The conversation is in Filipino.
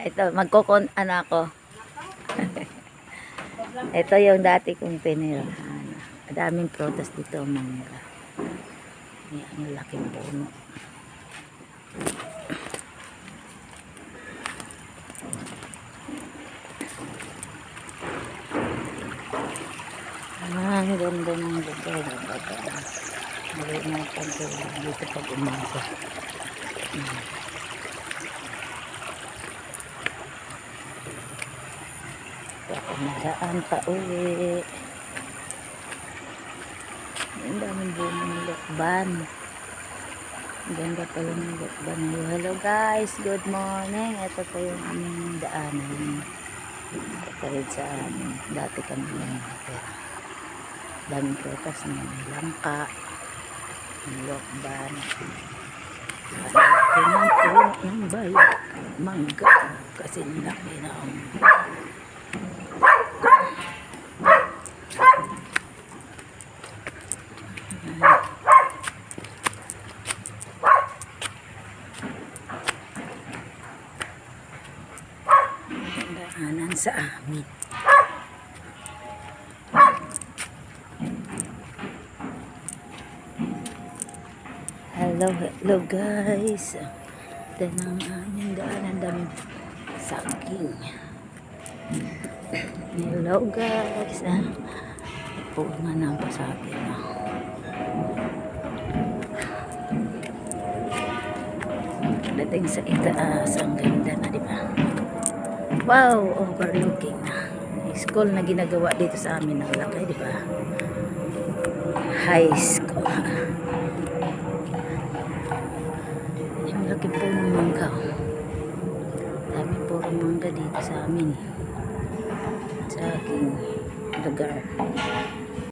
Ito, ano ako. Ito yung dati kong pinirahan. Daming prutas dito, mangga. Yan, ang laking puno. Ang ganda ng lugar. Nalimutan ko dito pag umaga. Ako nagaan pa uwi. Ang daming bunga ng lokban. Ang ganda pala ng lokban. Hello guys, good morning. Ito po yung aming daanan. Ito rin sa amin. Dati kami yung natira. Daming prutas ng langka, ng lokban. Pinang ng bayo. Mangga. Kasi laki na ang daanan sa amin. Hello guys. Ito ng aming daanan. Daming saging. Hello guys. Ipunan na ako sa akin. Dating sa itaas. Ang ganda na, diba? Wow, overlooking na. School na ginagawa dito sa amin ng laki, di ba? High school. Yung laki po ng mangga. Dami puro mangga dito sa amin. Sa aking lugar.